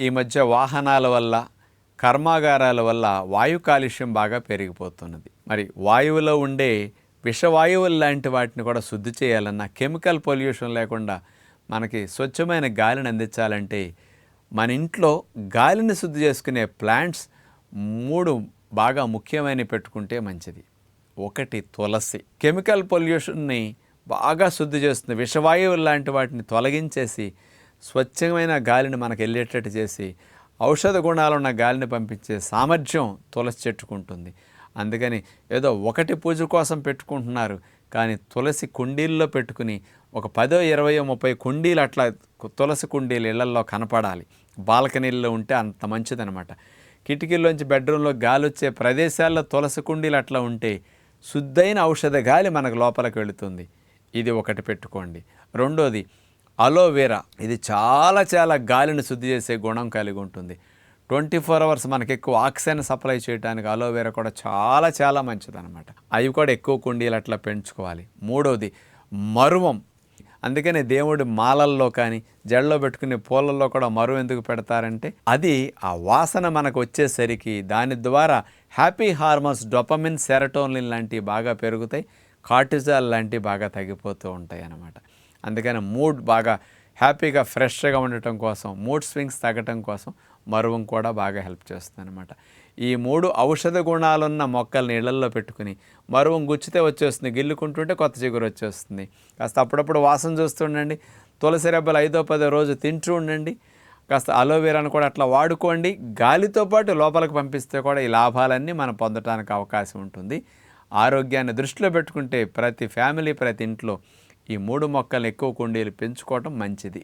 ఈ మధ్య వాహనాల వల్ల, కర్మాగారాల వల్ల వాయు కాలుష్యం బాగా పెరిగిపోతున్నది. మరి వాయువులో ఉండే విషవాయువులు లాంటి వాటిని కూడా శుద్ధి చేయాలన్నా, కెమికల్ పొల్యూషన్ లేకుండా మనకి స్వచ్ఛమైన గాలిని అందించాలంటే మన ఇంట్లో గాలిని శుద్ధి చేసుకునే ప్లాంట్స్ 3 బాగా ముఖ్యమైనవి పెట్టుకుంటే మంచిది. 1 తులసి. కెమికల్ పొల్యూషన్ని బాగా శుద్ధి చేస్తుంది. విషవాయువులు లాంటి వాటిని తొలగించేసి స్వచ్ఛమైన గాలిని మనకు వెళ్ళేటట్టు చేసి ఔషధ గుణాలున్న గాలిని పంపించే సామర్థ్యం తులసి చెట్టుకుంటుంది. అందుకని ఏదో 1 పూజ కోసం పెట్టుకుంటున్నారు, కానీ తులసి కుండీల్లో పెట్టుకుని ఒక 10, 20, 30 కుండీలు అట్లా తులసి కుండీలు ఇళ్లల్లో కనపడాలి. బాల్కనీల్లో ఉంటే అంత మంచిదనమాట. కిటికీల్లోంచి బెడ్రూమ్లో గాలి వచ్చే ప్రదేశాల్లో తులసి కుండీలు అట్లా ఉంటే శుద్ధైన ఔషధ గాలి మనకు లోపలికి వెళుతుంది. ఇది 1 పెట్టుకోండి. 2వది అలోవెరా. ఇది చాలా గాలిని శుద్ధి చేసే గుణం కలిగి ఉంటుంది. 24 అవర్స్ మనకి ఎక్కువ ఆక్సిజన్ సప్లై చేయడానికి అలోవెరా కూడా చాలా మంచిదన్నమాట. అవి కూడా ఎక్కువ కుండీలు అట్లా పెంచుకోవాలి. 3వది మరువం. అందుకనే దేవుడి మాలల్లో కానీ జడలో పెట్టుకునే పూలల్లో కూడా మరువు ఎందుకు పెడతారంటే అది ఆ వాసన మనకు వచ్చేసరికి దాని ద్వారా హ్యాపీ హార్మోన్స్ డోపమిన్, సెరటోనిన్ లాంటివి బాగా పెరుగుతాయి, కార్టిజాల్ లాంటివి బాగా తగ్గిపోతూ ఉంటాయి అన్నమాట. అందుకని మూడ్ బాగా హ్యాపీగా ఫ్రెష్గా ఉండటం కోసం, మూడ్ స్వింగ్స్ తగ్గటం కోసం మరువం కూడా బాగా హెల్ప్ చేస్తుంది అనమాట. ఈ 3 ఔషధ గుణాలున్న మొక్కల్ని ఇళ్లల్లో పెట్టుకుని మరువం గుచ్చితే వచ్చేస్తుంది, గిల్లుకుంటుంటే కొత్త చిగురు వచ్చేస్తుంది. కాస్త అప్పుడప్పుడు వాసన చూస్తుండండి. తులసి రెబ్బలు 5వ 10వ రోజు తింటూ ఉండండి. కాస్త అలోవెరాను కూడా అట్లా వాడుకోండి. గాలితో పాటు లోపలికి పంపిస్తే కూడా ఈ లాభాలన్నీ మనం పొందడానికి అవకాశం ఉంటుంది. ఆరోగ్యాన్ని దృష్టిలో పెట్టుకుంటే ప్రతి ఫ్యామిలీ, ప్రతి ఇంట్లో ఈ 3 మొక్కలు ఎక్కువ కుండీలు పెంచుకోవటం మంచిది.